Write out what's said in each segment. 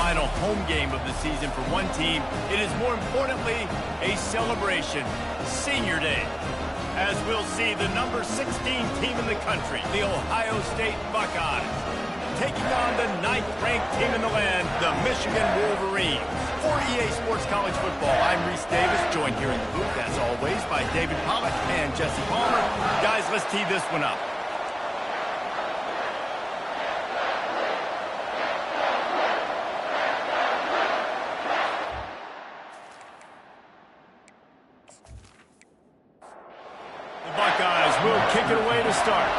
final home game of the season for one team. It is more importantly a celebration, Senior Day. As we'll see the number 16 team in the country, the Ohio State Buckeyes, taking on the 9th-ranked team in the land, the Michigan Wolverines. For EA Sports College Football, I'm Reese Davis, joined here in the booth, as always, by David Pollack and Jesse Palmer. Guys, let's tee this one up. The Buckeyes will kick it away to start.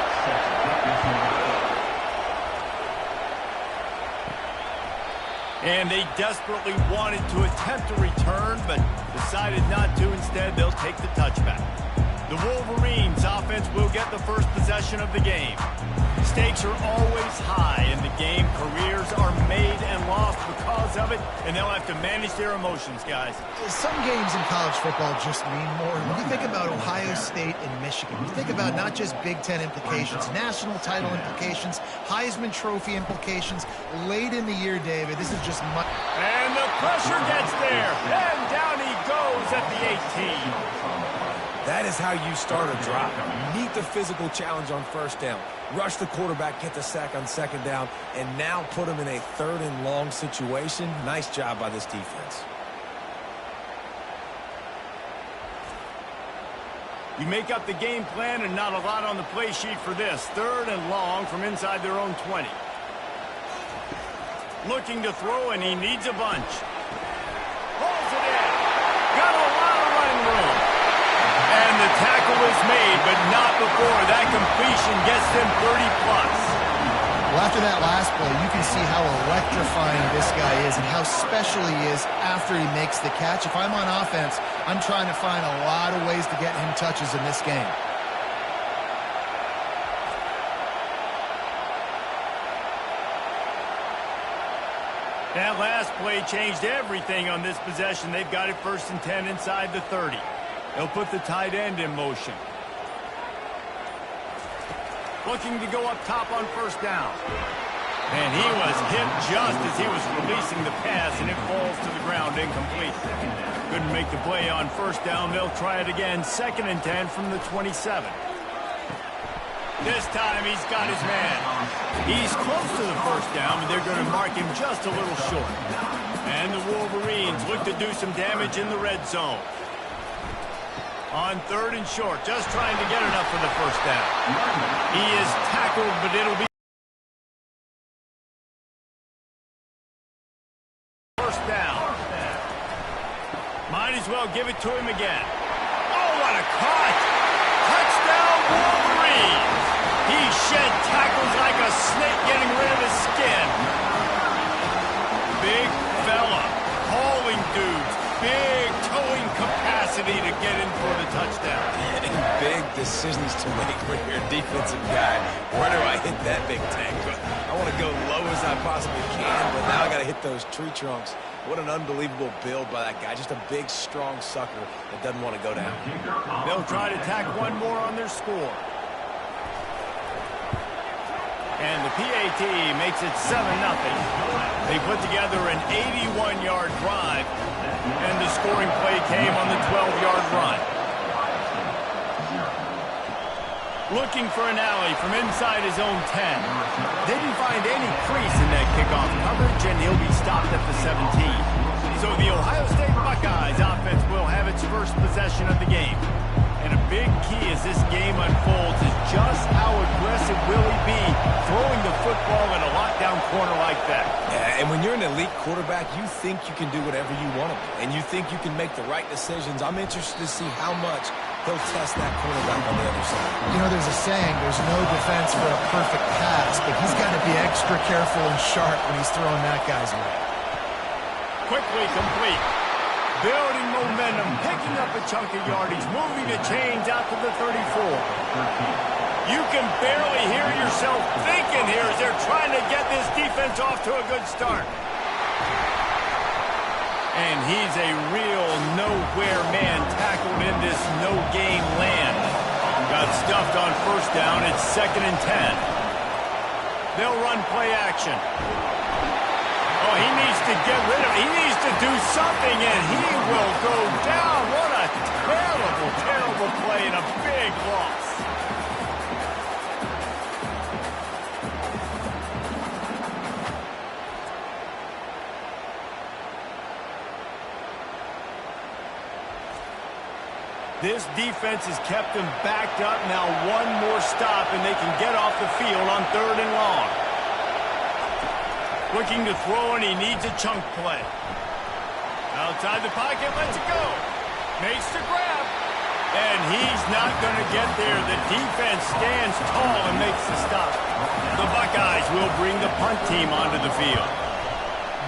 And they desperately wanted to attempt a return, but decided not to. Instead, they'll take the touchback. The Wolverines offense will get the first possession of the game. Stakes are always high in the game. Careers are made and lost because of it, and they'll have to manage their emotions, guys. Some games in college football just mean more. When you think about Ohio State and Michigan, you think about not just Big Ten implications, national title implications, Heisman Trophy implications. Late in the year, David, this is just much. And the pressure gets there, and down he goes at the 18. That is how you start a drive. Meet the physical challenge on first down. Rush the quarterback, get the sack on second down, and now put him in a 3rd and long situation. Nice job by this defense. You make up the game plan and not a lot on the play sheet for this. 3rd and long from inside their own 20. Looking to throw, and he needs a bunch. Pulls it in. Got a lot of running room. And the tackle is made, but not before that completion gets them 30-plus. Well, after that last play, you can see how electrifying this guy is and how special he is after he makes the catch. If I'm on offense, I'm trying to find a lot of ways to get him touches in this game. That last play changed everything on this possession. They've got it 1st and 10 inside the 30. They'll put the tight end in motion. Looking to go up top on first down. And he was hit just as he was releasing the pass, and it falls to the ground incomplete. Couldn't make the play on first down. They'll try it again, 2nd and 10 from the 27. This time he's got his man. He's close to the first down, but they're going to mark him just a little short. And the Wolverines look to do some damage in the red zone. On 3rd and short, just trying to get enough for the first down. He is tackled, but it'll be first down. Might as well give it to him again. Oh, what a cut! Touchdown, Wolverines! He shed tackles like a snake getting rid of his skin. Big fella, hauling dudes, big towing capacity to get in for the touchdown. Big decisions to make when you're a defensive guy. Where do I hit that big tank? I want to go low as I possibly can, but now I got to hit those tree trunks. What an unbelievable build by that guy. Just a big, strong sucker that doesn't want to go down. They'll try to tack one more on their score. And the PAT makes it 7-0. They put together an 81-yard drive, and the scoring play came on the 12-yard run. Looking for an alley from inside his own 10. Didn't find any crease in that kickoff coverage, and he'll be stopped at the 17. So the Ohio State Buckeyes offense will have its first possession of the game. And a big key as this game unfolds is just how aggressive will he be throwing the football in a lockdown corner like that. Yeah, and when you're an elite quarterback, you think you can do whatever you want to do, and you think you can make the right decisions. I'm interested to see how much he'll test that quarterback on the other side. You know, there's a saying, there's no defense for a perfect pass, but he's got to be extra careful and sharp when he's throwing that guy's way. Quickly complete. Building momentum, picking up a chunk of yardage, moving the chains out to the 34. You can barely hear yourself thinking here as they're trying to get this defense off to a good start. And he's a real nowhere man tackled in this no-gain land. Got stuffed on first down. It's 2nd and 10. They'll run play action. Oh, he needs to do something, and he will go down. What a terrible, terrible play and a big loss. This defense has kept them backed up. Now one more stop, and they can get off the field on 3rd and long. Looking to throw, and he needs a chunk play. Outside the pocket, lets it go. Makes the grab. And he's not going to get there. The defense stands tall and makes the stop. The Buckeyes will bring the punt team onto the field.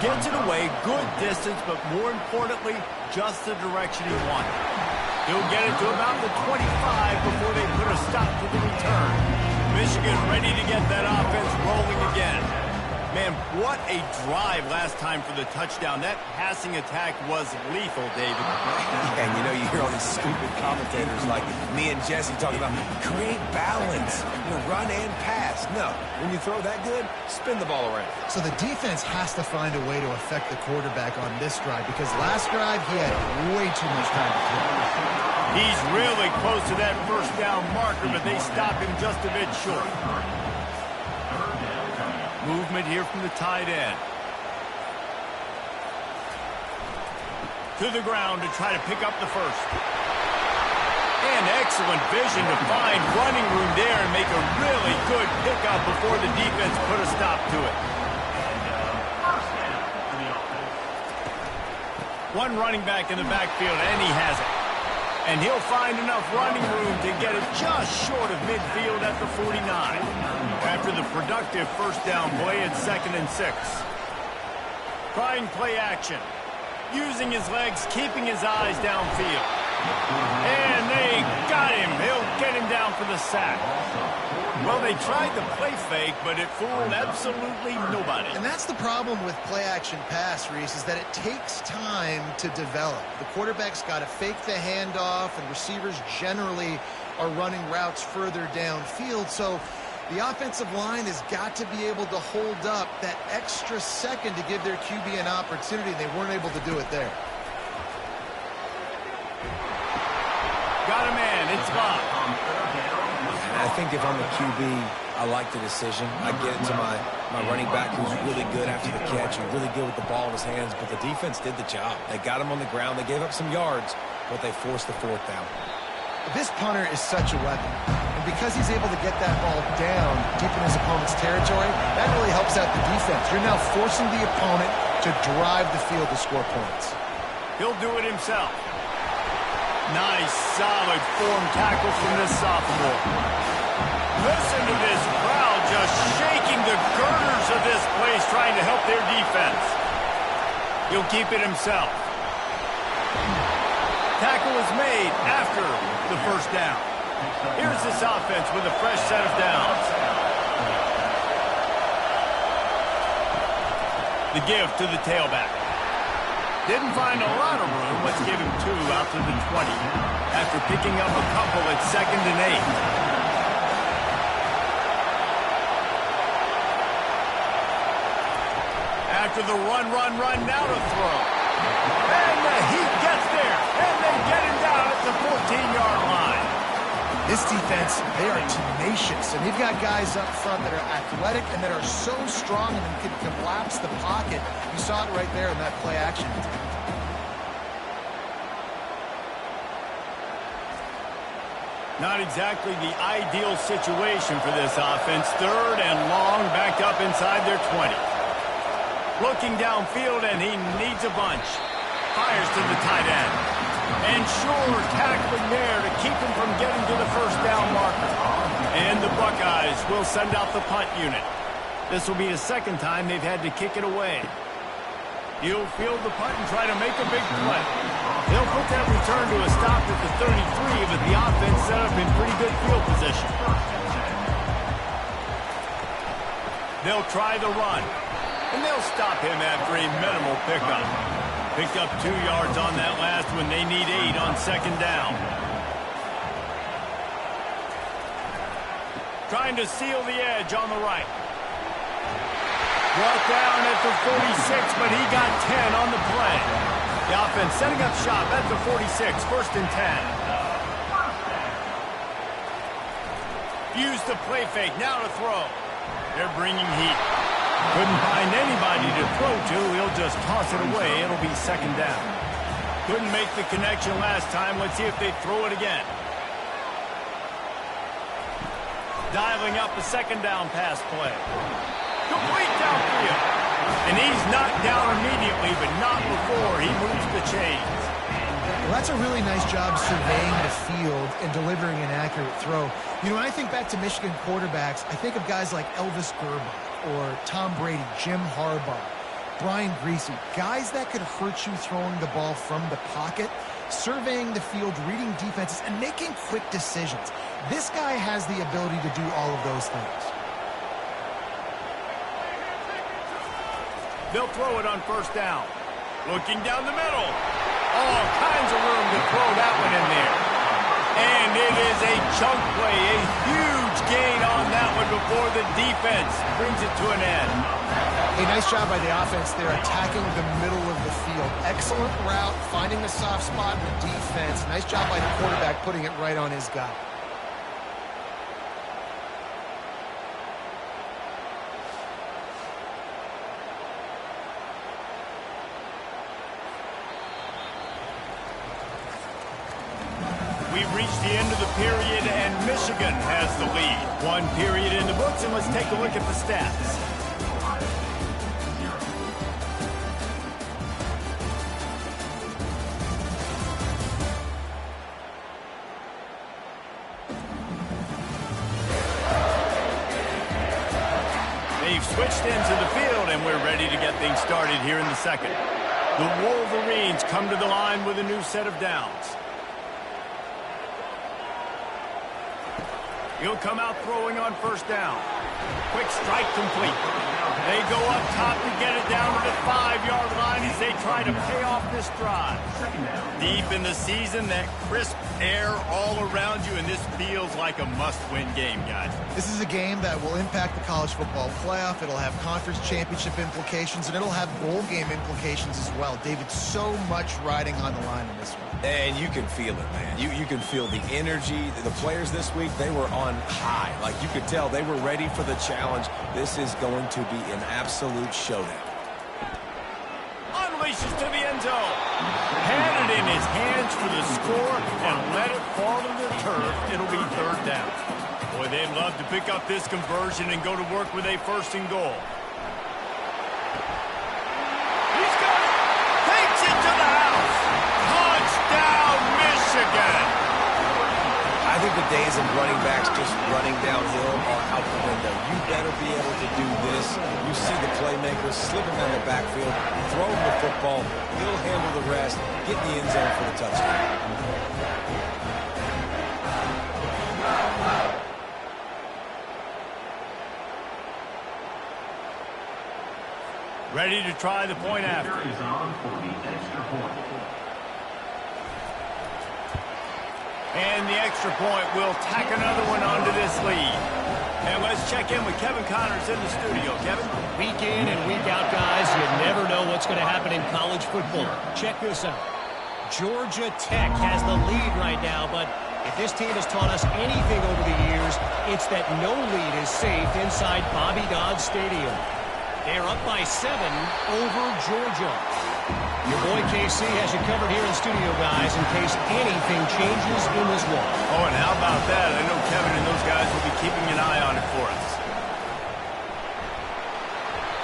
Gets it away, good distance, but more importantly, just the direction he wanted. He'll get it to about the 25 before they put a stop to the return. Michigan ready to get that offense rolling again. Man, what a drive last time for the touchdown. That passing attack was lethal, David. And you know, you hear all these stupid commentators like me and Jesse talking about create balance, run and pass. No, when you throw that good, spin the ball around. So the defense has to find a way to affect the quarterback on this drive because last drive he had way too much time to throw. He's really close to that first down marker, but they stop him just a bit short. Movement here from the tight end. To the ground to try to pick up the first. And excellent vision to find running room there and make a really good pickup before the defense put a stop to it. One running back in the backfield, and he has it. And he'll find enough running room to get it just short of midfield at the 49. After the productive first down play at 2nd and 6. Trying play action. Using his legs, keeping his eyes downfield. And they got him. He'll get him down for the sack. Well, they tried the play fake, but it fooled absolutely nobody. And that's the problem with play-action pass, Reese, is that it takes time to develop. The quarterback's got to fake the handoff, and receivers generally are running routes further downfield. So the offensive line has got to be able to hold up that extra second to give their QB an opportunity. They weren't able to do it there. Got a man. It's Bob. I think if I'm a QB, I like the decision. I get it to my running back who's really good after the catch and really good with the ball in his hands, but the defense did the job. They got him on the ground. They gave up some yards, but they forced the 4th down. This punter is such a weapon, and because he's able to get that ball down deep in his opponent's territory, that really helps out the defense. You're now forcing the opponent to drive the field to score points. He'll do it himself. Nice, solid form tackle from this sophomore. Listen to this crowd just shaking the girders of this place, trying to help their defense. He'll keep it himself. Tackle is made after the first down. Here's this offense with a fresh set of downs. The give to the tailback. Didn't find a lot of room. Let's give him 2 out to the 20. After picking up a couple at 2nd and 8. After the run, now to throw. And he gets there. And they get him down at the 14-yard line. This defense, they are tenacious, and they've got guys up front that are athletic and that are so strong and can collapse the pocket. You saw it right there in that play action. Not exactly the ideal situation for this offense. 3rd and long, backed up inside their 20. Looking downfield, and he needs a bunch. Fires to the tight end. And sure, tackling there to keep him from getting to the first down marker. And the Buckeyes will send out the punt unit. This will be the 2nd time they've had to kick it away. He'll field the punt and try to make a big play. They'll put that return to a stop at the 33, but the offense set up in pretty good field position. They'll try the run. And they'll stop him after a minimal pickup. Picked up 2 yards on that last one. They need 8 on 2nd down. Trying to seal the edge on the right. Brought down at the 46, but he got 10 on the play. The offense setting up shop at the 46, 1st and 10. Use the play fake, now to throw. They're bringing heat. Couldn't find anybody to throw to. He'll just toss it away. It'll be 2nd down. Couldn't make the connection last time. Let's see if they throw it again. Dialing up a 2nd down pass play. Complete downfield. And he's knocked down immediately, but not before he moves the chains. Well, that's a really nice job surveying the field and delivering an accurate throw. You know, when I think back to Michigan quarterbacks, I think of guys like Elvis Grbac or Tom Brady, Jim Harbaugh, Brian Griese, guys that could hurt you throwing the ball from the pocket, surveying the field, reading defenses, and making quick decisions. This guy has the ability to do all of those things. They'll throw it on 1st down. Looking down the middle. All kinds of room to throw that one in there. And it is a chunk play, a huge gain on that one before the defense brings it to an end. A nice job by the offense there, attacking the middle of the field. Excellent route, finding the soft spot in the defense. Nice job by the quarterback putting it right on his guy. We've reached the end of the period, and Michigan has the lead. 1 period in the books, and let's take a look at the stats. They've switched into the field, and we're ready to get things started here in the 2nd. The Wolverines come to the line with a new set of downs. He'll come out throwing on 1st down. Quick strike complete. They go up top to get it down to the 5-yard line as they try to pay off this drive. Deep in the season, that crisp air all around you, and this feels like a must-win game, guys. This is a game that will impact the college football playoff. It'll have conference championship implications, and it'll have bowl game implications as well. David, so much riding on the line in this one. And you can feel it, man. You can feel the energy. The players this week, they were on high. Like, you could tell they were ready for the challenge. This is going to be an absolute showdown. Unleashes to the end zone. Had it in his hands for the score and let it fall to the turf. It'll be 3rd down. Boy, they'd love to pick up this conversion and go to work with a 1st and goal. He's got it. Takes it to the house. Touchdown, Michigan. I think the days of running backs just running downhill are out the window. You better be able to do this. You see the playmakers slipping down the backfield, throwing the football. He'll handle the rest, get in the end zone for the touchdown. Ready to try the point after. And the extra point will tack another one onto this lead. And let's check in with Kevin Connors in the studio. Kevin? Week in and week out, guys, you never know what's going to happen in college football. Check this out. Georgia Tech has the lead right now, but if this team has taught us anything over the years, it's that no lead is safe inside Bobby Dodd Stadium. They're up by 7 over Georgia. Your boy KC has you covered here in studio, guys, in case anything changes in this one. Oh, and how about that? I know Kevin and those guys will be keeping an eye on it for us.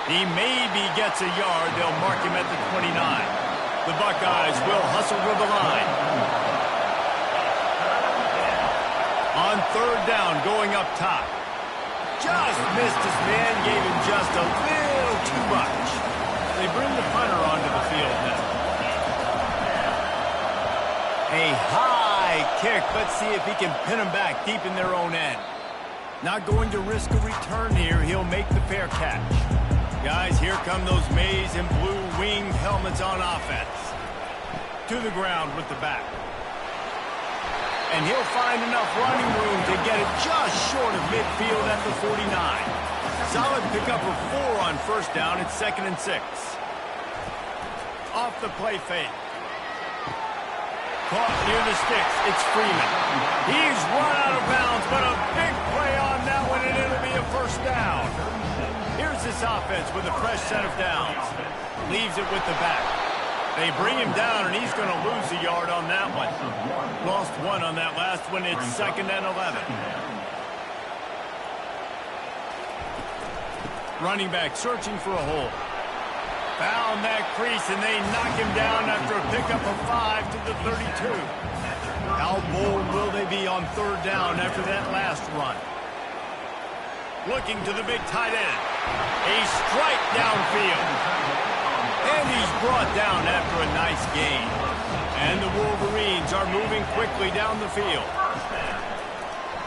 He maybe gets a yard. They'll mark him at the 29. The Buckeyes will hustle to the line. On 3rd down, going up top. Just missed his man, gave him just a little too much. They bring the punter onto the field now. A high kick. Let's see if he can pin him back deep in their own end. Not going to risk a return here. He'll make the fair catch. Guys, here come those maize and blue winged helmets on offense. To the ground with the back. And he'll find enough running room to get it just short of midfield at the 49. Solid pickup of 4 on 1st down. It's 2nd and 6. Off the play fake. Caught near the sticks. It's Freeman. He's run out of bounds, but a big play on that one, and it'll be a first down. Here's this offense with a fresh set of downs. Leaves it with the back. They bring him down, and he's going to lose a yard on that one. Lost one on that last one. It's 2nd and 11. Running back searching for a hole. Found that crease, and they knock him down after a pickup of 5 to the 32. How bold will they be on 3rd down after that last run? Looking to the big tight end. A strike downfield. And he's brought down after a nice gain. And the Wolverines are moving quickly down the field.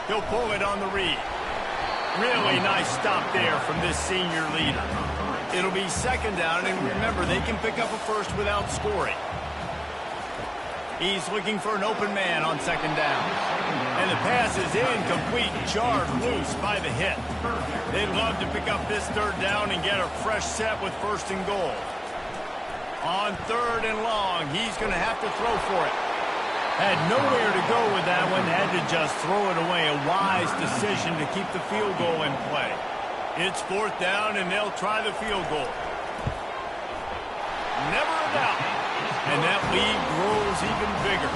He'll pull it on the read. Really nice stop there from this senior leader. It'll be 2nd down, and remember, they can pick up a first without scoring. He's looking for an open man on 2nd down. And the pass is incomplete, jarred loose by the hit. They'd love to pick up this 3rd down and get a fresh set with 1st and goal. On 3rd and long, he's going to have to throw for it. Had nowhere to go with that one, had to just throw it away. A wise decision to keep the field goal in play. It's 4th down, and they'll try the field goal. Never a doubt. And that lead grows even bigger.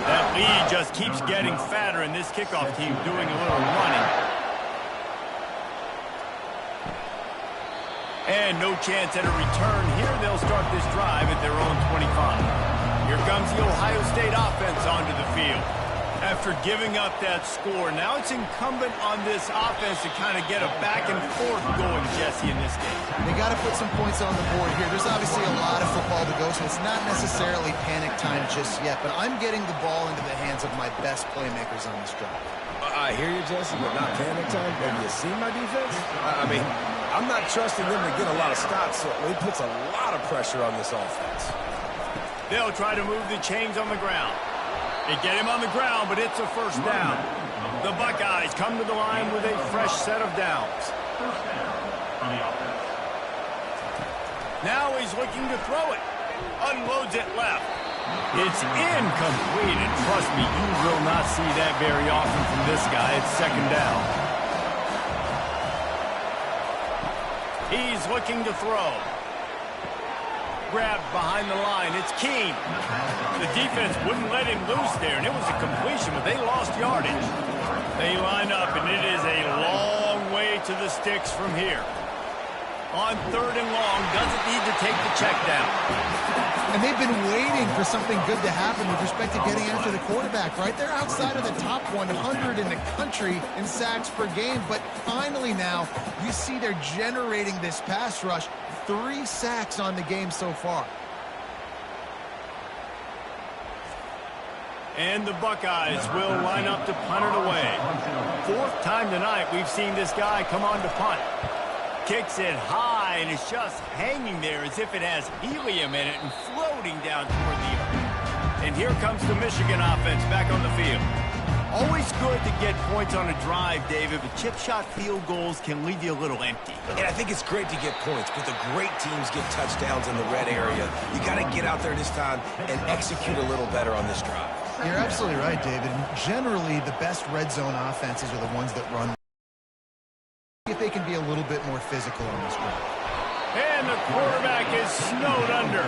That lead just keeps getting fatter, and this kickoff team doing a little running. And no chance at a return here. They'll start this drive at their own 25. Here comes the Ohio State offense onto the field. After giving up that score, now it's incumbent on this offense to kind of get a back and forth going, Jesse, in this game. They got to put some points on the board here. There's obviously a lot of football to go, so it's not necessarily panic time just yet, but I'm getting the ball into the hands of my best playmakers on this drive. I hear you, Jesse, but not panic time. Have you seen my defense? I mean, I'm not trusting them to get a lot of stops, so it puts a lot of pressure on this offense. They'll try to move the chains on the ground. They get him on the ground, but it's a first down. The Buckeyes come to the line with a fresh set of downs. Now he's looking to throw it. Unloads it left. It's incomplete, and trust me, you will not see that very often from this guy. It's 2nd down. He's looking to throw. Grabbed behind the line. It's Keene. The defense wouldn't let him loose there, and it was a completion, but they lost yardage. They line up, and it is a long way to the sticks from here. On 3rd and long, doesn't need to take the check down. And they've been waiting for something good to happen with respect to getting after the quarterback, right? They're outside of the top 100 in the country in sacks per game, but finally now you see they're generating this pass rush. 3 sacks on the game so far. And the Buckeyes will line up to punt it away. 4th time tonight we've seen this guy come on to punt. Kicks it high, and it's just hanging there as if it has helium in it and floating down toward the earth. And here comes the Michigan offense back on the field. Always good to get points on a drive, David, but chip shot field goals can leave you a little empty. And I think it's great to get points, but the great teams get touchdowns in the red area. You got to get out there this time and execute a little better on this drive. You're absolutely right, David. Generally, the best red zone offenses are the ones that run. If they can be a little bit more physical on this drive. And the quarterback is snowed under.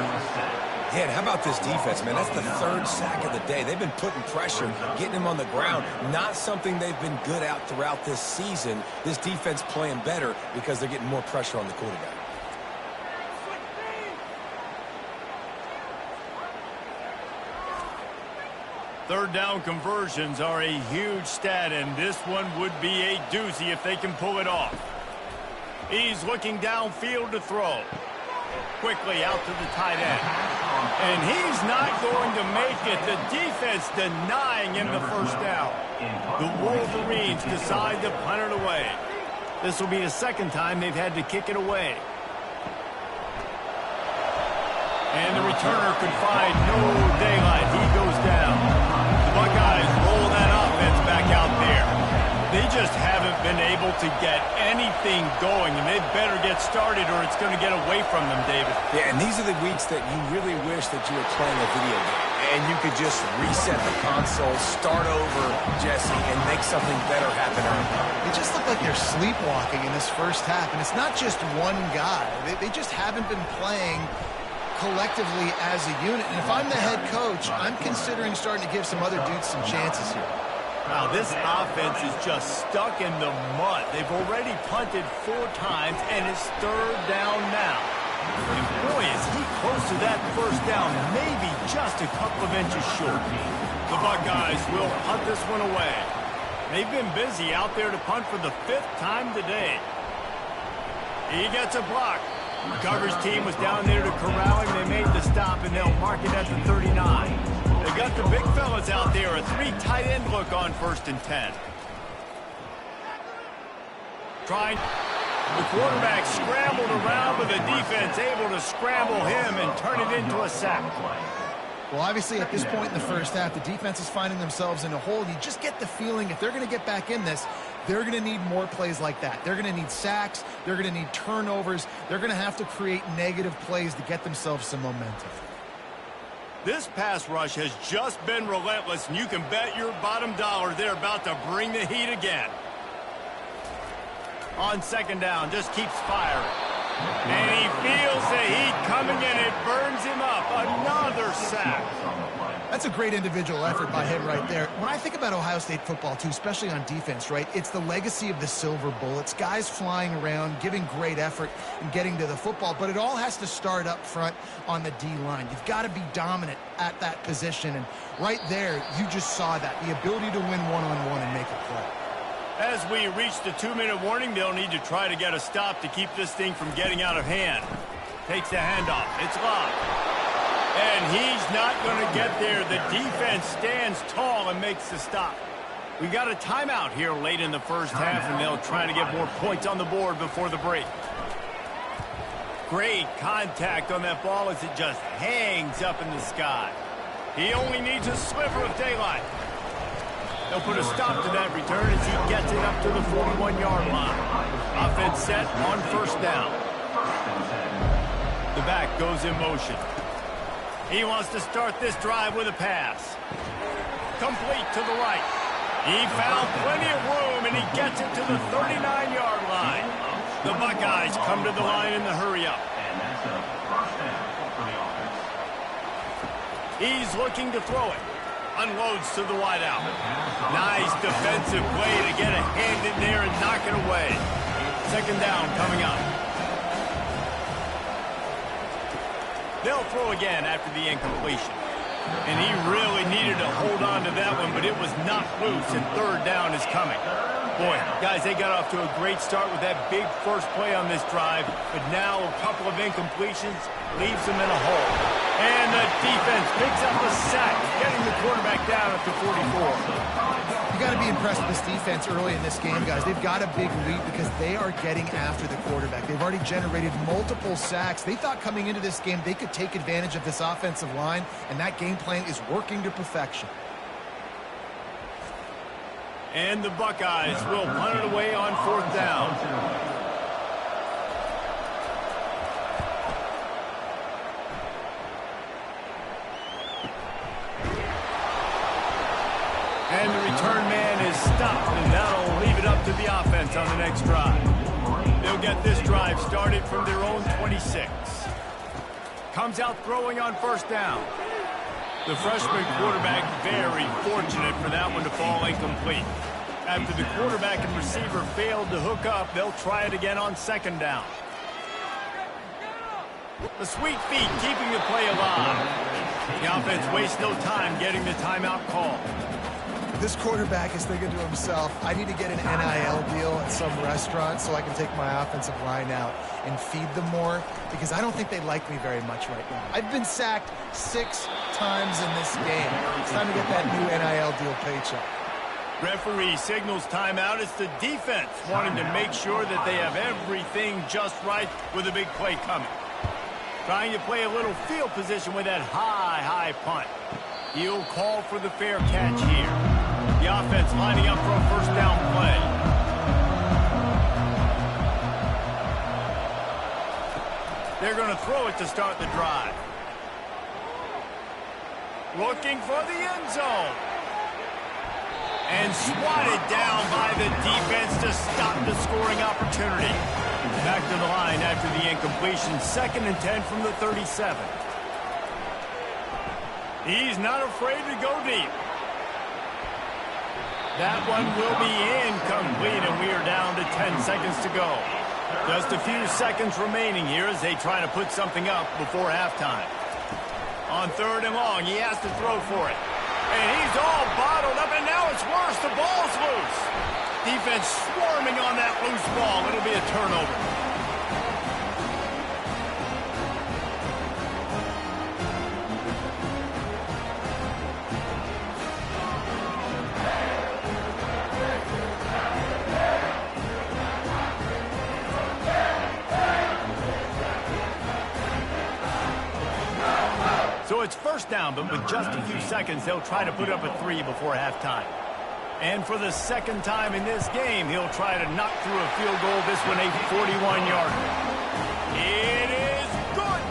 Yeah, and how about this defense, man? That's the 3rd sack of the day. They've been putting pressure, getting him on the ground. Not something they've been good at throughout this season. This defense playing better because they're getting more pressure on the quarterback. Third down conversions are a huge stat, and this one would be a doozy if they can pull it off. He's looking downfield to throw. Quickly out to the tight end. And he's not going to make it. The defense denying him the first down. The Wolverines decide to punt it away. This will be the 2nd time they've had to kick it away. And the returner could find no daylight. He goes down. The Buckeyes roll that offense back out there. They just haven't been able to get anything going, and they better get started or it's going to get away from them, David. Yeah, and these are the weeks that you really wish that you were playing a video game. And you could just reset the console, start over, Jesse, and make something better happen. They just look like they're sleepwalking in this first half, and it's not just one guy. They just haven't been playing collectively as a unit. And if I'm the head coach, I'm considering starting to give some other dudes some chances here. Wow, this offense is just stuck in the mud. They've already punted 4 times, and it's 3rd down now. And boy, is he close to that first down, maybe just a couple of inches short. The Buckeyes will punt this one away. They've been busy out there to punt for the 5th time today. He gets a block. The coverage team was down there to corral him. They made the stop, and they'll mark it at the 39. They got the big fellas out there. A 3 tight end look on 1st and 10. The quarterback scrambled around, but the defense able to scramble him and turn it into a sack. Well, obviously, at this point in the first half, the defense is finding themselves in a hole. You just get the feeling if they're going to get back in this, they're going to need more plays like that. They're going to need sacks. They're going to need turnovers. They're going to have to create negative plays to get themselves some momentum. This pass rush has just been relentless, and you can bet your bottom dollar they're about to bring the heat again. On 2nd down, just keeps firing. And he feels the heat coming, and it burns him up. Another sack. That's a great individual effort by him right there. When I think about Ohio State football, too, especially on defense, right, it's the legacy of the silver bullets, guys flying around, giving great effort and getting to the football. But it all has to start up front on the D-line. You've got to be dominant at that position. And right there, you just saw that, the ability to win one-on-one and make a play. As we reach the 2-minute warning, they'll need to try to get a stop to keep this thing from getting out of hand. Takes the handoff. It's locked. And he's not going to get there. The defense stands tall and makes the stop. We got a timeout here late in the first half, and they'll try to get more points on the board before the break. Great contact on that ball as it just hangs up in the sky. He only needs a sliver of daylight. They'll put a stop to that return as he gets it up to the 41-yard line. Offense set on 1st down. The back goes in motion. He wants to start this drive with a pass. Complete to the right. He found plenty of room, and he gets it to the 39-yard line. The Buckeyes come to the line in the hurry-up. He's looking to throw it. Unloads to the wideout. Nice defensive play to get a hand in there and knock it away. 2nd down coming up. They'll throw again after the incompletion. And he really needed to hold on to that one, but it was knocked loose, and 3rd down is coming. Boy, guys, they got off to a great start with that big first play on this drive, but now a couple of incompletions leaves them in a hole. And the defense picks up a sack, getting the quarterback down at the 44. You got to be impressed with this defense early in this game, guys. They've got a big lead because they are getting after the quarterback. They've already generated multiple sacks. They thought coming into this game they could take advantage of this offensive line, and that game plan is working to perfection. And the Buckeyes will punt it away on 4th down. And the return man is stopped, and that'll leave it up to the offense on the next drive. They'll get this drive started from their own 26. Comes out throwing on 1st down. The freshman quarterback very fortunate for that one to fall incomplete. After the quarterback and receiver failed to hook up, they'll try it again on 2nd down. The sweet feet keeping the play alive. The offense wastes no time getting the timeout call. This quarterback is thinking to himself, I need to get an NIL deal at some restaurant so I can take my offensive line out and feed them more, because I don't think they like me very much right now. I've been sacked 6 times in this game. It's time to get that new NIL deal paycheck. Referee signals timeout. It's the defense wanting to make sure that they have everything just right with a big play coming. Trying to play a little field position with that high punt. He'll call for the fair catch here. The offense lining up for a first down play. They're going to throw it to start the drive. Looking for the end zone. And swatted down by the defense to stop the scoring opportunity. Back to the line after the incompletion. 2nd and 10 from the 37. He's not afraid to go deep. That one will be incomplete, and we are down to 10 seconds to go. Just a few seconds remaining here as they try to put something up before halftime. On 3rd and long, he has to throw for it. And he's all bottled up, and now it's worse. The ball's loose. Defense swarming on that loose ball. It'll be a turnover. So it's first down, but with just a few seconds, they'll try to put up a 3 before halftime. And for the 2nd time in this game, he'll try to knock through a field goal, this one a 41-yarder. It is good!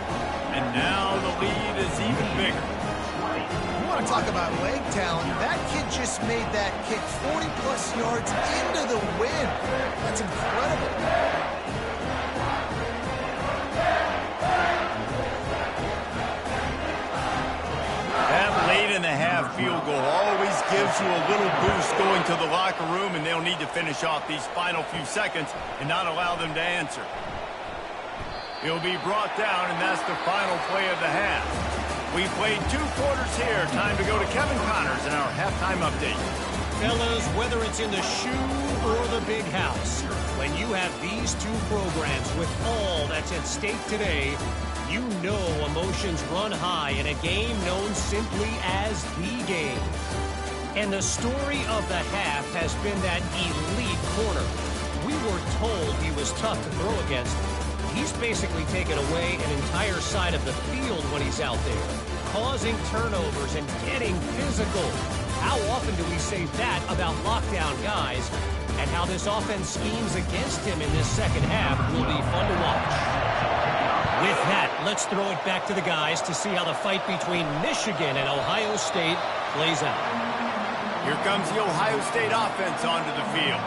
And now the lead is even bigger. You want to talk about leg talent? That kid just made that kick 40-plus yards into the wind. That's incredible. In the half field goal always gives you a little boost going to the locker room, and they'll need to finish off these final few seconds and not allow them to answer. He'll be brought down, and that's the final play of the half. We played 2 quarters here. Time to go to Kevin Connors in our halftime update. Fellas, whether it's in the shoe or the big house, when you have these 2 programs with all that's at stake today, you know emotions run high in a game known simply as the game. And the story of the half has been that elite corner. We were told he was tough to throw against. He's basically taken away an entire side of the field when he's out there, causing turnovers and getting physical. How often do we say that about lockdown guys? And how this offense schemes against him in this second half will be fun to watch. With that, let's throw it back to the guys to see how the fight between Michigan and Ohio State plays out. Here comes the Ohio State offense onto the field.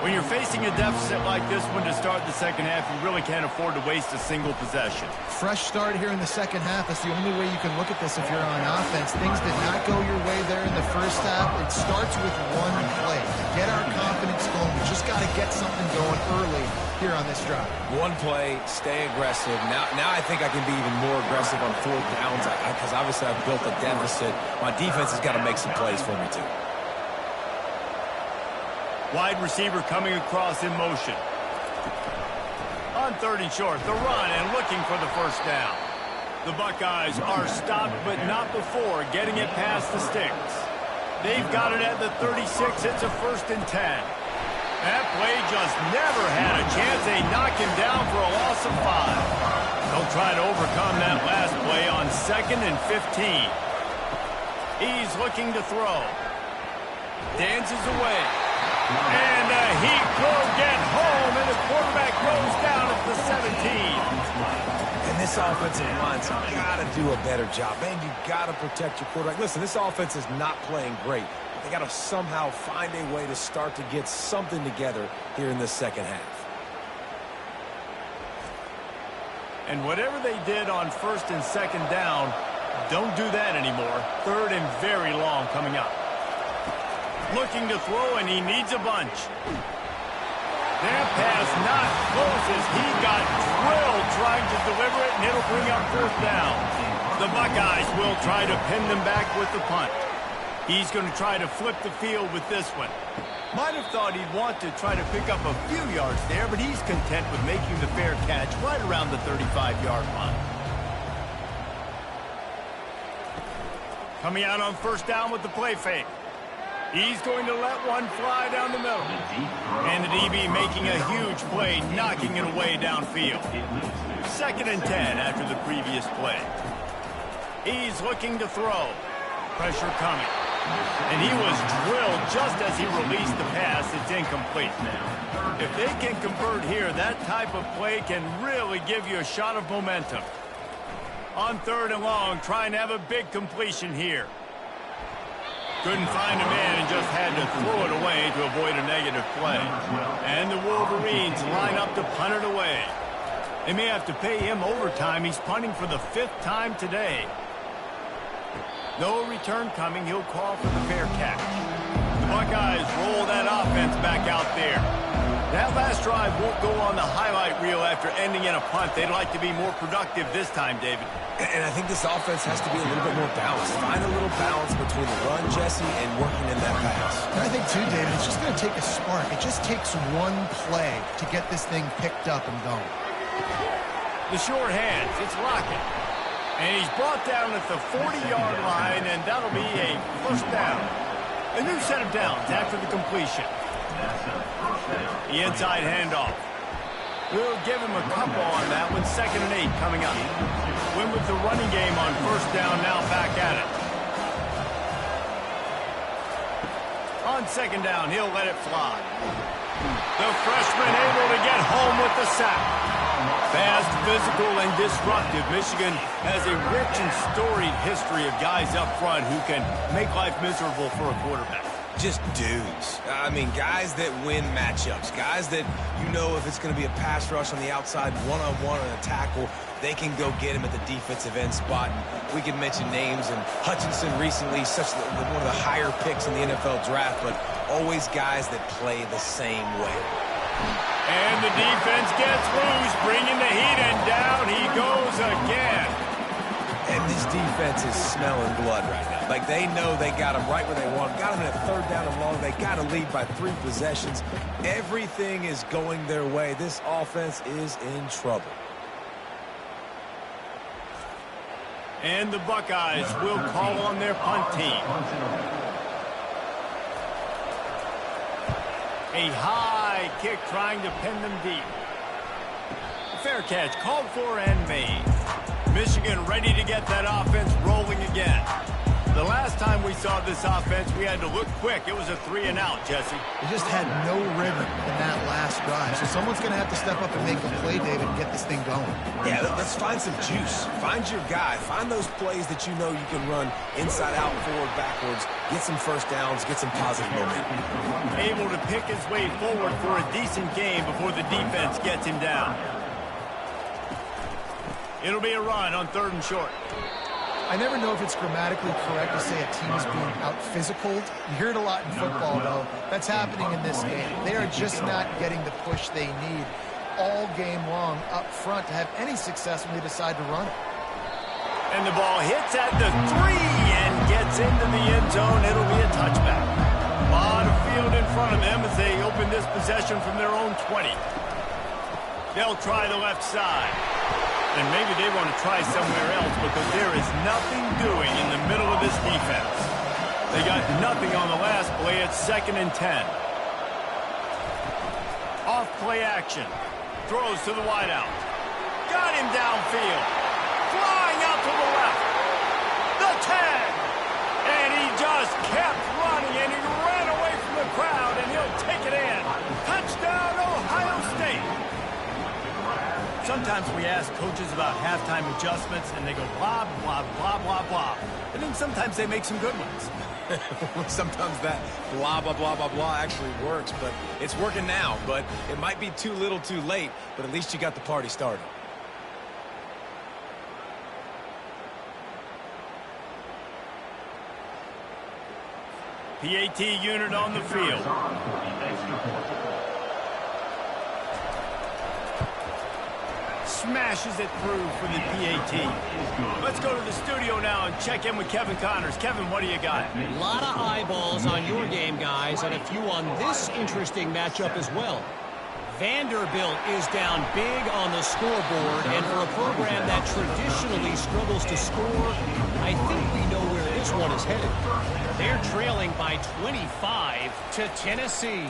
When you're facing a deficit like this one to start the second half, you really can't afford to waste a single possession. Fresh start here in the second half. That's the only way you can look at this if you're on offense. Things did not go your way there in the first half. It starts with one play. Get our confidence going. We just got to get something going early here on this drive. One play, stay aggressive. Now I think I can be even more aggressive on 4th downs because obviously I've built a deficit. My defense has got to make some plays for me too. Wide receiver coming across in motion. On 3rd and short, the run and looking for the first down. The Buckeyes are stopped, but not before getting it past the sticks. They've got it at the 36. It's a 1st and 10. That play just never had a chance. They knock him down for a loss of 5. They'll try to overcome that last play on 2nd and 15. He's looking to throw. Dances away. And he will get home, and the quarterback goes down at the 17. And this offensive line's got to do a better job. Man, you got to protect your quarterback. Listen, this offense is not playing great. They got to somehow find a way to start to get something together here in the second half. And whatever they did on 1st and 2nd down, don't do that anymore. 3rd and very long coming up. Looking to throw, and he needs a bunch. That pass not close as he got drilled trying to deliver it, and it'll bring up 4th down. The Buckeyes will try to pin them back with the punt. He's going to try to flip the field with this one. Might have thought he'd want to try to pick up a few yards there, but he's content with making the fair catch right around the 35-yard line. Coming out on 1st down with the play fake. He's going to let one fly down the middle. And the DB making a huge play, knocking it away downfield. 2nd and 10 after the previous play. He's looking to throw. Pressure coming. And he was drilled just as he released the pass. It's incomplete. If they can convert here, that type of play can really give you a shot of momentum. On 3rd and long, trying to have a big completion here. Couldn't find a man and just had to throw it away to avoid a negative play. And the Wolverines line up to punt it away. They may have to pay him overtime. He's punting for the 5th time today. No return coming. He'll call for the fair catch. The Buckeyes roll that offense back out there. That last drive won't go on the highlight reel after ending in a punt. They'd like to be more productive this time, David. And I think this offense has to be a little bit more balanced. Find a little balance between the run, Jesse, and working in that pass. And I think, too, David, it's just going to take a spark. It just takes one play to get this thing picked up and going. The short hands, it's Lockett. And he's brought down at the 40-yard line, and that'll be a 1st down. A new set of downs after the completion. The inside handoff. We'll give him a couple on that one. 2nd and 8 coming up. Win with the running game on 1st down, now back at it. On 2nd down, he'll let it fly. The freshman able to get home with the sack. Fast, physical, and disruptive. Michigan has a rich and storied history of guys up front who can make life miserable for a quarterback. Just dudes. I mean, guys that win matchups. Guys that, you know, if it's going to be a pass rush on the outside, one-on-one on a tackle, they can go get him at the defensive end spot. And we can mention names, and Hutchinson recently, one of the higher picks in the NFL draft, but always guys that play the same way. And the defense gets loose, bringing the heat, and down he goes again. And this defense is smelling blood right now. Like, they know they got him right where they want him. Got him in a 3rd down and long. They got to lead by 3 possessions. Everything is going their way. This offense is in trouble. And the Buckeyes will call on their punt team. A high kick trying to pin them deep. Fair catch called for and made. Michigan ready to get that offense rolling again. The last time we saw this offense, we had to look quick. It was a 3-and-out, Jesse. They just had no rhythm in that last drive. So someone's going to have to step up and make a play, David, and get this thing going. Yeah, let's find some juice. Find your guy. Find those plays that you know you can run inside out, forward, backwards. Get some 1st downs. Get some positive momentum. Able to pick his way forward for a decent game before the defense gets him down. It'll be a run on 3rd and short. I never know if it's grammatically correct to say a team is being out-physicaled. You hear it a lot in football, though. That's happening in this game. They are just not getting the push they need all game long up front to have any success when they decide to run it. And the ball hits at the 3 and gets into the end zone. It'll be a touchback. A lot of field in front of them as they open this possession from their own 20. They'll try the left side. And maybe they want to try somewhere else because there is nothing doing in the middle of this defense. They got nothing on the last play. It's 2nd and 10. Off play action. Throws to the wideout. Got him downfield. Flying out to the left. The tag. And he just kept running, and he ran away from the crowd, and he'll take it in. Touchdown, Ohio State. Sometimes we ask coaches about halftime adjustments, and they go blah, blah, blah, blah, blah. And then sometimes they make some good ones. Sometimes that blah, blah, blah, blah, blah actually works, but it's working now. But it might be too little too late, but at least you got the party started. PAT unit on the field. Smashes it through for the PAT. Let's go to the studio now and check in with Kevin Connors. Kevin, what do you got? A lot of eyeballs on your game, guys, and a few on this interesting matchup as well. Vanderbilt is down big on the scoreboard, and for a program that traditionally struggles to score, I think we know where this one is headed. They're trailing by 25 to Tennessee.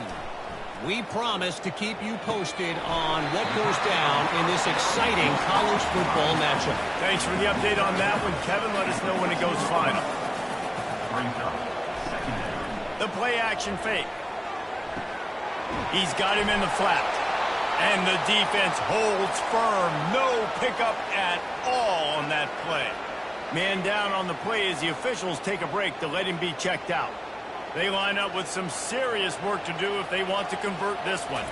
We promise to keep you posted on what goes down in this exciting college football matchup. Thanks for the update on that one, Kevin. Let us know when it goes final. The play action fake. He's got him in the flat. And the defense holds firm. No pickup at all on that play. Man down on the play as the officials take a break to let him be checked out. They line up with some serious work to do if they want to convert this one.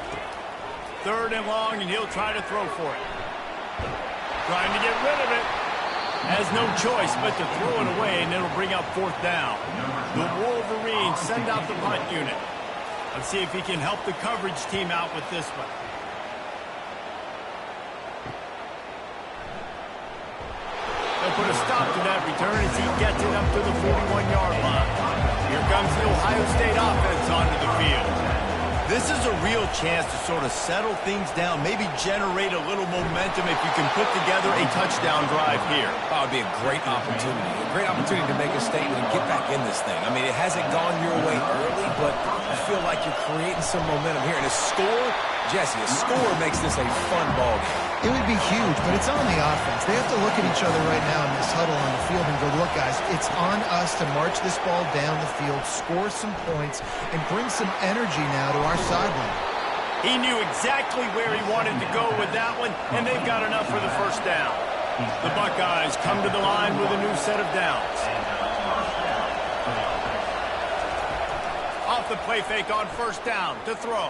3rd and long, and he'll try to throw for it. Trying to get rid of it. Has no choice but to throw it away, and it'll bring up 4th down. The Wolverines send out the punt unit. Let's see if he can help the coverage team out with this one. They'll put a stop to that return as he gets it up to the 41-yard line. Here comes the Ohio State offense onto the field. This is a real chance to sort of settle things down, maybe generate a little momentum if you can put together a touchdown drive here. That would be a great opportunity. A great opportunity to make a statement and get back in this thing. I mean, it hasn't gone your way early, but I feel like you're creating some momentum here. And a score, Jesse, a score makes this a fun ball game. It would be huge, but it's on the offense. They have to look at each other right now in this huddle on the field and go, look, guys, it's on us to march this ball down the field, score some points, and bring some energy now to our sideline. He knew exactly where he wanted to go with that one, and they've got enough for the 1st down. The Buckeyes come to the line with a new set of downs. Off the play fake on 1st down to throw.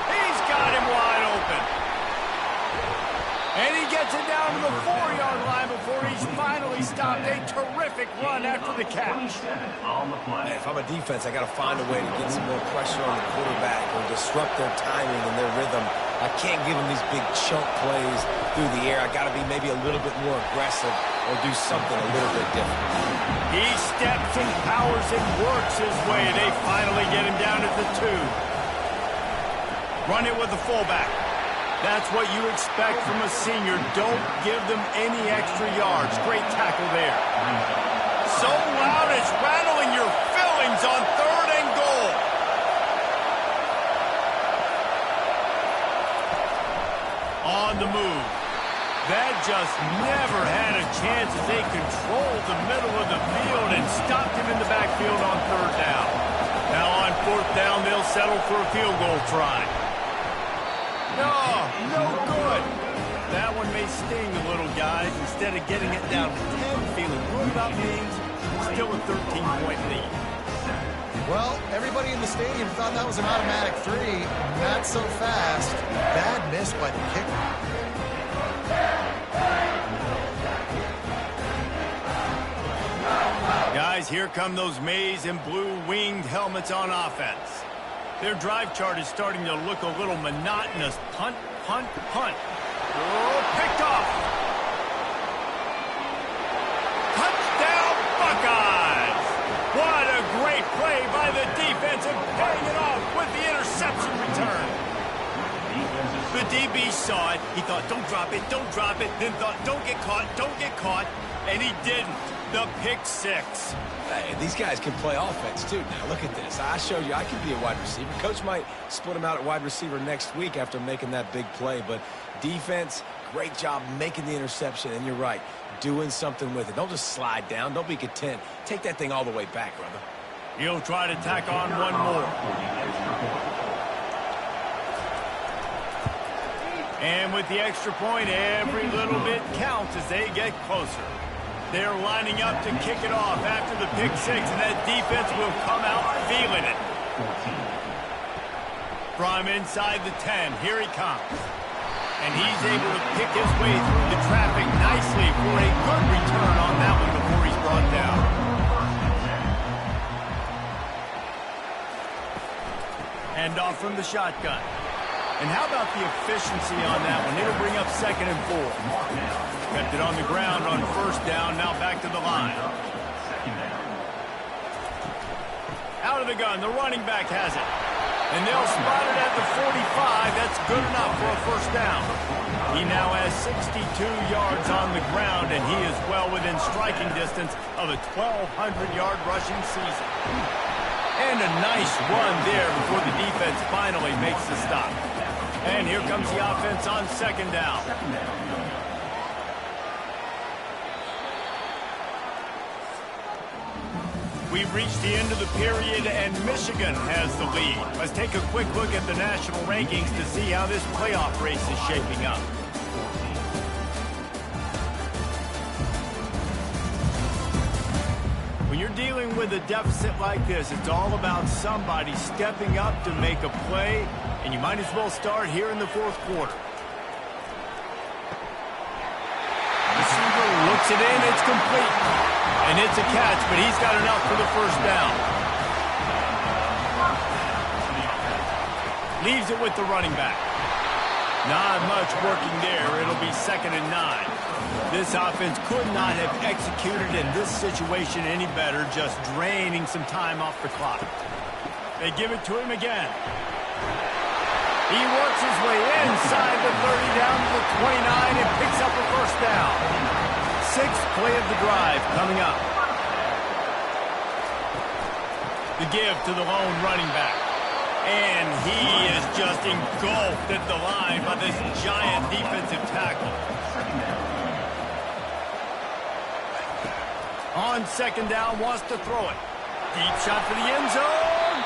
He's got him wide open. And he gets it down to the 4-yard line before he's finally stopped. A terrific run after the catch. Man, if I'm a defense, I got to find a way to get some more pressure on the quarterback or disrupt their timing and their rhythm. I can't give them these big chunk plays through the air. I got to be maybe a little bit more aggressive or do something a little bit different. He steps and powers and works his way. They finally get him down at the 2. Run it with the fullback. That's what you expect from a senior. Don't give them any extra yards. Great tackle there. So loud it's rattling your fillings on 3rd and goal. On the move. That just never had a chance as they controlled the middle of the field and stopped him in the backfield on 3rd down. Now on 4th down, they'll settle for a field goal try. No good. That one may sting a little, guys. Instead of getting it down to 10, feeling good about things, still a 13-point lead. Well, everybody in the stadium thought that was an automatic 3. Not so fast. Bad miss by the kicker. Guys, here come those maize and blue winged helmets on offense. Their drive chart is starting to look a little monotonous. Punt, punt, punt. Oh, picked off. Touchdown, Buckeyes! What a great play by the defense and paying it off with the interception return. The DB saw it. He thought, don't drop it, don't drop it. Then thought, don't get caught. And he didn't. The pick 6. Hey, these guys can play offense, too. Now, look at this. I showed you I can be a wide receiver. Coach might split him out at wide receiver next week after making that big play. But defense, great job making the interception. And you're right, doing something with it. Don't just slide down. Don't be content. Take that thing all the way back, brother. He'll try to tack on one more. And with the extra point, every little bit counts as they get closer. They're lining up to kick it off after the pick 6, and that defense will come out feeling it. From inside the 10, here he comes. And he's able to pick his way through the traffic nicely for a good return on that one before he's brought down. Hand off from the shotgun. And how about the efficiency on that one? It'll bring up 2nd and 4. Kept it on the ground on 1st down, now back to the line. Out of the gun, the running back has it. And they'll spot it at the 45. That's good enough for a first down. He now has 62 yards on the ground, and he is well within striking distance of a 1,200-yard rushing season. And a nice run there before the defense finally makes the stop. And here comes the offense on second down. We've reached the end of the period, and Michigan has the lead. Let's take a quick look at the national rankings to see how this playoff race is shaping up. When you're dealing with a deficit like this, it's all about somebody stepping up to make a play, and you might as well start here in the fourth quarter. Receiver looks it in, it's complete. And it's a catch, but he's got enough for the first down. Leaves it with the running back. Not much working there. It'll be 2nd and 9. This offense could not have executed in this situation any better, just draining some time off the clock. They give it to him again. He works his way inside the 30 down to the 29 and picks up a first down. 6th play of the drive coming up. The give to the lone running back. And he is just engulfed at the line by this giant defensive tackle. On second down, wants to throw it. Deep shot for the end zone.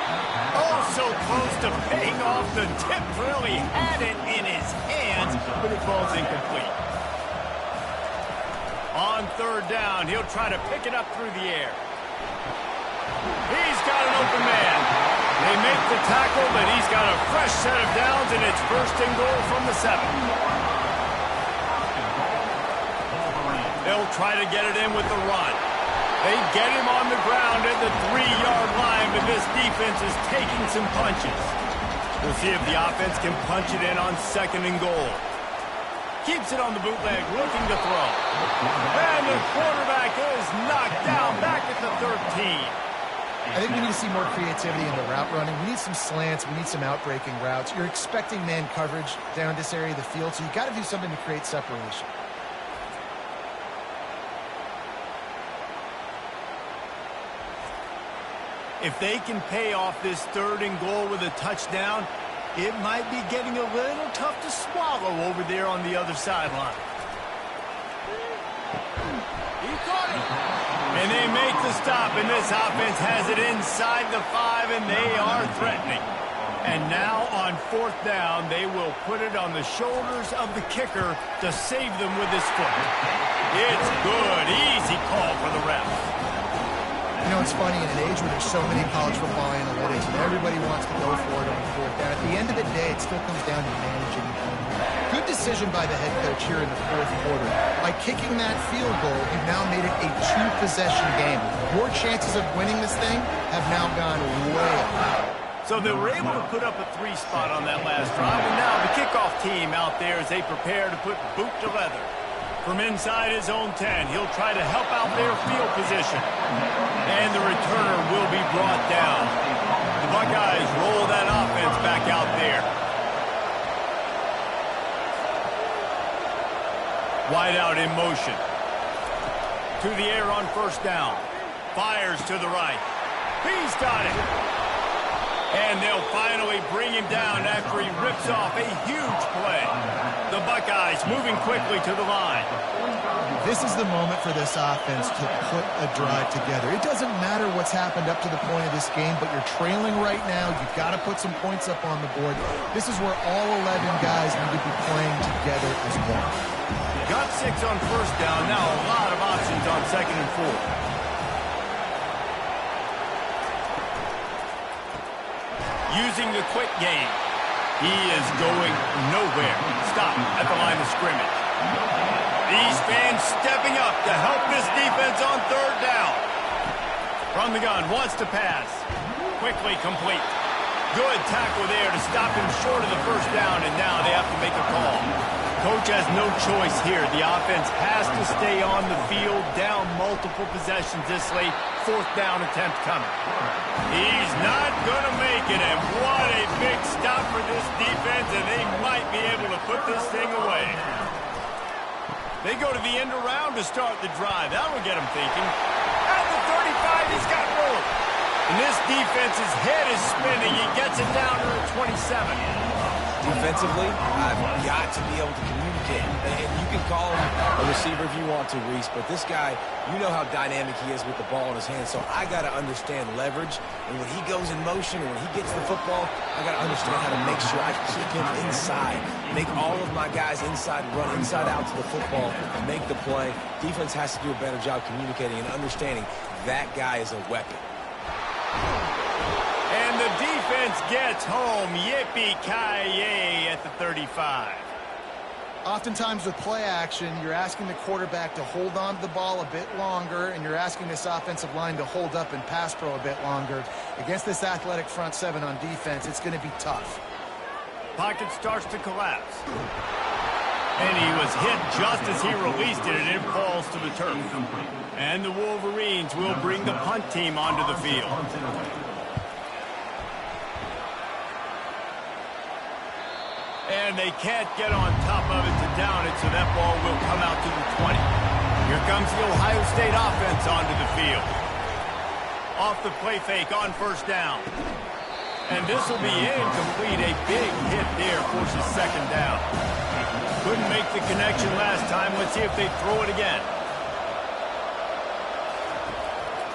Oh, so close to paying off. The tip really had it in his hands, but it falls incomplete. On third down, he'll try to pick it up through the air. He's got an open man. They make the tackle, but he's got a fresh set of downs, and it's 1st and goal from the 7. They'll try to get it in with the run. They get him on the ground at the 3-yard line, but this defense is taking some punches. We'll see if the offense can punch it in on 2nd and goal. Keeps it on the bootleg, looking to throw. And the quarterback is knocked down back at the 13. I think we need to see more creativity in the route running. We need some slants. We need some out-breaking routes. You're expecting man coverage down this area of the field, so you got to do something to create separation. If they can pay off this 3rd and goal with a touchdown, it might be getting a little tough to swallow over there on the other sideline. He caught it. And they make the stop, and this offense has it inside the 5, and they are threatening. And now on 4th down, they will put it on the shoulders of the kicker to save them with his foot. It's good. Easy call for the ref. You know, it's funny, in an age where there's so many college football analytics and everybody wants to go for it on 4th down, at the end of the day, it still comes down to managing. Good decision by the head coach here in the 4th quarter. By kicking that field goal, you've now made it a 2-possession game. Your chances of winning this thing have now gone way up. So they were able to put up a 3 spot on that last drive, and now the kickoff team out there as they prepare to put boot to leather. From inside his own 10, he'll try to help out their field position. And the returner will be brought down. The Buckeyes roll that offense back out there. Wide out in motion. To the air on 1st down. Fires to the right. He's got it. And they'll finally bring him down after he rips off a huge play. The Buckeyes moving quickly to the line. This is the moment for this offense to put a drive together. It doesn't matter what's happened up to the point of this game, but you're trailing right now. You've got to put some points up on the board. This is where all 11 guys need to be playing together as one. Got 6 on 1st down. Now a lot of options on 2nd and 4. Using the quick game. He is going nowhere. Stop at the line of scrimmage. These fans stepping up to help this defense on 3rd down. From the gun, wants to pass. Quickly complete. Good tackle there to stop him short of the 1st down, and now they have to make a call. Coach has no choice here. The offense has to stay on the field, down multiple possessions this late. 4th down attempt coming. He's not going to make it, and what a big stop for this defense, and they might be able to put this thing away. They go to the end around to start the drive. That'll get them thinking. At the 35, he's got room. And this defense's head is spinning. He gets it down to the 27. Defensively, I've got to be able to communicate. And you can call him a receiver if you want to, Reese, but this guy, you know how dynamic he is with the ball in his hands, so I got to understand leverage. And when he goes in motion and when he gets the football, I got to understand how to make sure I keep him inside, make all of my guys inside run inside out to the football and make the play. Defense has to do a better job communicating and understanding that guy is a weapon. And the defense gets home. Yippee-ki-yay at the 35. Oftentimes with play action, you're asking the quarterback to hold on to the ball a bit longer, and you're asking this offensive line to hold up and pass pro a bit longer. Against this athletic front seven on defense, it's going to be tough. Pocket starts to collapse. And he was hit just as he released it, and it falls to the turf. And the Wolverines will bring the punt team onto the field. And they can't get on top of it to down it, so that ball will come out to the 20. Here comes the Ohio State offense onto the field. Off the play fake on 1st down. And this will be incomplete. A big hit there forces 2nd down. Couldn't make the connection last time. Let's see if they throw it again.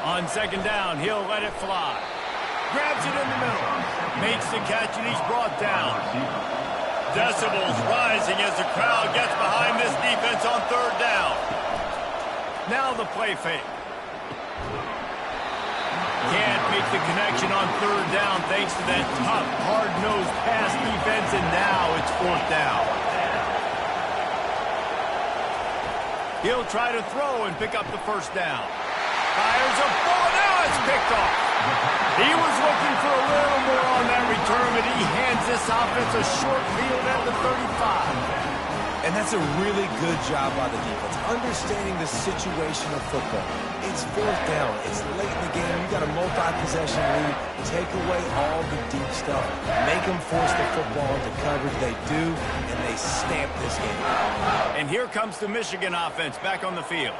On 2nd down, he'll let it fly. Grabs it in the middle. Makes the catch, and he's brought down. Decibels rising as the crowd gets behind this defense on 3rd down. Now the play fake. Can't make the connection on 3rd down thanks to that tough, hard-nosed pass defense, and now it's 4th down. He'll try to throw and pick up the 1st down. Fires a bullet. Now it's picked off. He was looking for a little more on that return, but he hands this offense a short field at the 35. And that's a really good job by the defense, understanding the situation of football. It's 4th down. It's late in the game. You got a multi-possession lead. Take away all the deep stuff. Make them force the football into coverage. They do, and they stamp this game. And here comes the Michigan offense back on the field.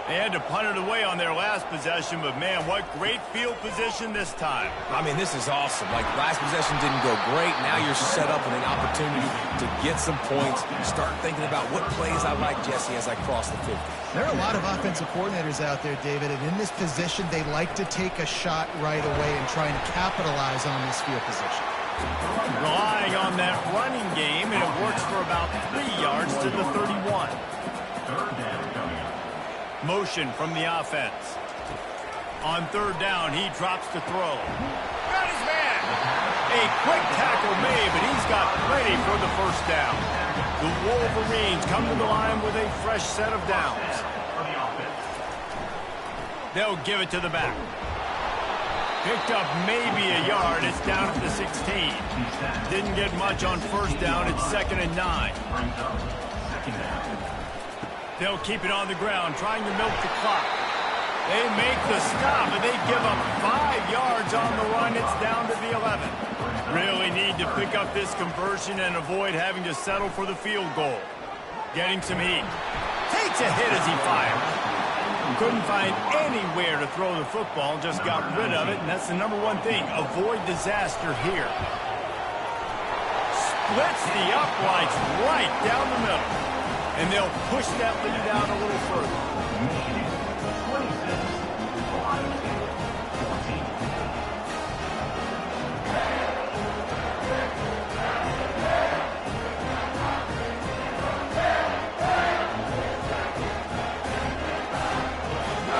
They had to punt it away on their last possession, but, man, what great field position this time. I mean, this is awesome. Like, last possession didn't go great. Now you're set up with an opportunity to get some points. Start thinking about what plays I like, Jesse, as I cross the 50. There are a lot of offensive coordinators out there, David, and in this position, they like to take a shot right away and try and capitalize on this field position. Relying on that running game, and it works for about 3 yards to the 31. Motion from the offense. On 3rd down, he drops to throw. Got his man. A quick tackle made, but he's got plenty for the 1st down. The Wolverines come to the line with a fresh set of downs. They'll give it to the back. Picked up maybe a yard. It's down at the 16. Didn't get much on 1st down. It's 2nd and 9. They'll keep it on the ground, trying to milk the clock. They make the stop, and they give up 5 yards on the run. It's down to the 11. Really need to pick up this conversion and avoid having to settle for the field goal. Getting some heat. Takes a hit as he fires. Couldn't find anywhere to throw the football, just got rid of it, and that's the #1 thing. Avoid disaster here. Splits the uprights right down the middle. And they'll push that lead out a little further.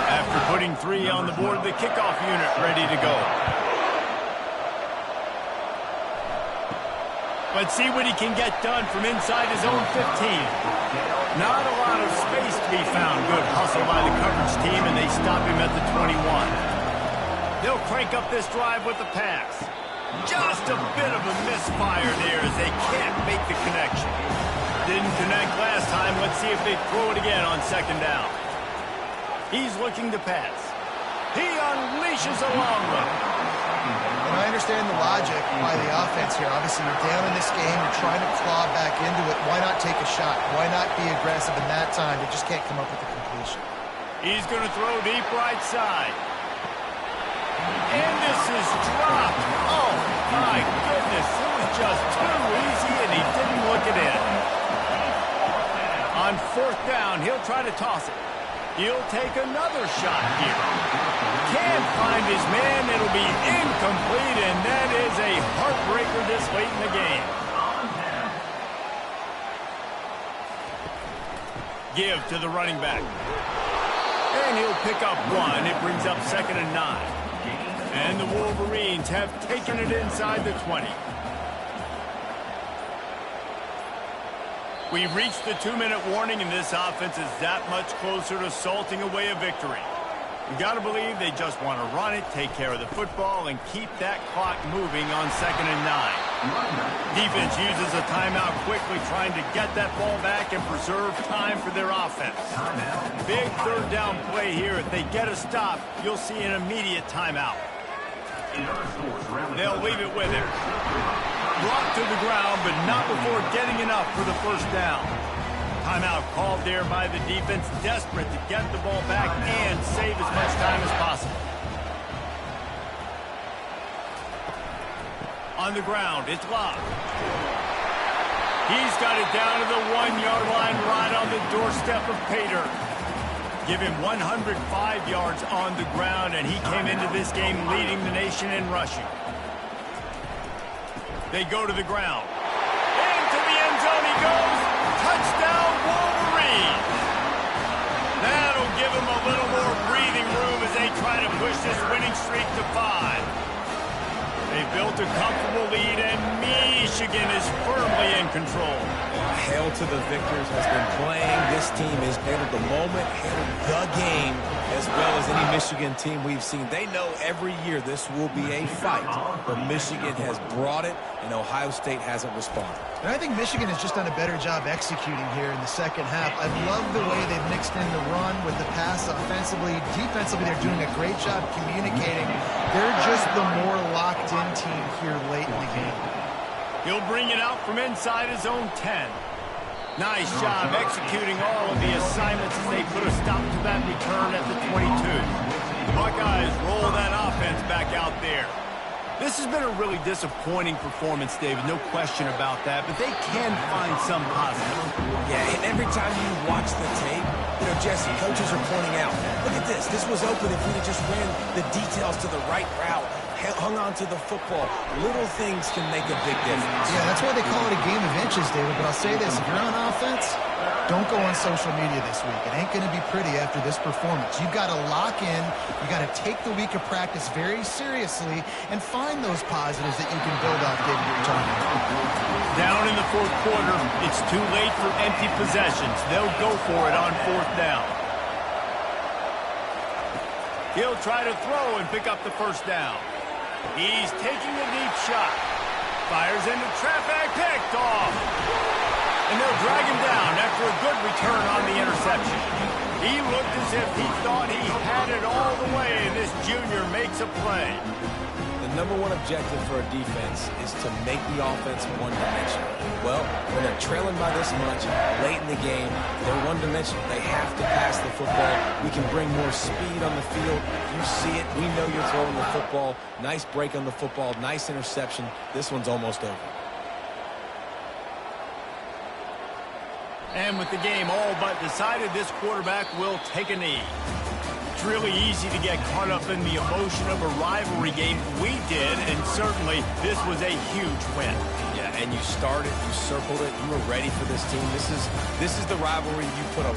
After putting 3 on the board, the kickoff unit ready to go. Let's see what he can get done from inside his own 15. Not a lot of space to be found. Good hustle by the coverage team, and they stop him at the 21. They'll crank up this drive with the pass. Just a bit of a misfire there as they can't make the connection. didn't connect last time. Let's see if they throw it again on second down. He's looking to pass. He unleashes a long one. And I understand the logic by the offense here. Obviously, you're down in this game. You're trying to claw back into it. Why not take a shot? Why not be aggressive in that time? They just can't come up with the completion. He's going to throw deep right side. And this is dropped. Oh, my goodness. It was just too easy, and he didn't look it in. On fourth down, he'll try to toss it. He'll take another shot here. Can't find his man. It'll be incomplete, and that is a heartbreaker this late in the game. Give to the running back. And he'll pick up one. It brings up 2nd and 9. And the Wolverines have taken it inside the 20. We've reached the 2-minute warning, and this offense is that much closer to salting away a victory. You've got to believe they just want to run it, take care of the football, and keep that clock moving on 2nd and 9. Defense uses a timeout quickly, trying to get that ball back and preserve time for their offense. Big third down play here. If they get a stop, you'll see an immediate timeout. They'll leave it with him. Brought to the ground, but not before getting enough for the first down. Timeout called there by the defense, desperate to get the ball back and save as much time as possible. On the ground, it's Locke. He's got it down to the 1-yard line, right on the doorstep of Pater. Give him 105 yards on the ground, and he came into this game leading the nation in rushing. They go to the ground. Into the end zone he goes. Touchdown, Wolverines. That'll give him a little more breathing room as they try to push this winning streak to 5. They built a comfortable lead, and Michigan is firmly in control. Hail to the victors has been playing. This team has handled the moment, handled the game, as well as any Michigan team we've seen. They know every year this will be a fight, but Michigan has brought it, and Ohio State hasn't responded. And I think Michigan has just done a better job executing here in the second half. I love the way they've mixed in the run with the pass offensively. Defensively, they're doing a great job communicating. They're just the more locked-in team here late in the game. He'll bring it out from inside his own 10. Nice job executing all of the assignments as they put a stop to that return at the 22. The Buckeyes roll that offense back out there. This has been a really disappointing performance, David, no question about that, but they can find some positive. Yeah, and every time you watch the tape, Jesse, coaches are pointing out, look at this. This was open if we just ran the details to the right route, hung on to the football. Little things can make a big difference. Yeah, that's why they call it a game of inches, David. But I'll say this, if you're on offense, don't go on social media this week. It ain't going to be pretty after this performance. You've got to lock in. You got to take the week of practice very seriously and find those positives that you can build off, David, you're talking about. Down in the fourth quarter, it's too late for empty possessions. They'll go for it on fourth down. He'll try to throw and pick up the first down. He's taking a deep shot. Fires into traffic, picked off. And they'll drag him down after a good return on the interception. He looked as if he thought he had it all the way, and this junior makes a play. The number one objective for a defense is to make the offense one-dimensional. Well, when they're trailing by this much, late in the game, they're one-dimensional. They have to pass the football. We can bring more speed on the field. You see it. We know you're throwing the football. Nice break on the football. Nice interception. This one's almost over. And with the game all but decided, this quarterback will take a knee. It's really easy to get caught up in the emotion of a rivalry game. We did, and certainly this was a huge win. Yeah, and you started, you circled it, you were ready for this team. This is the rivalry you put a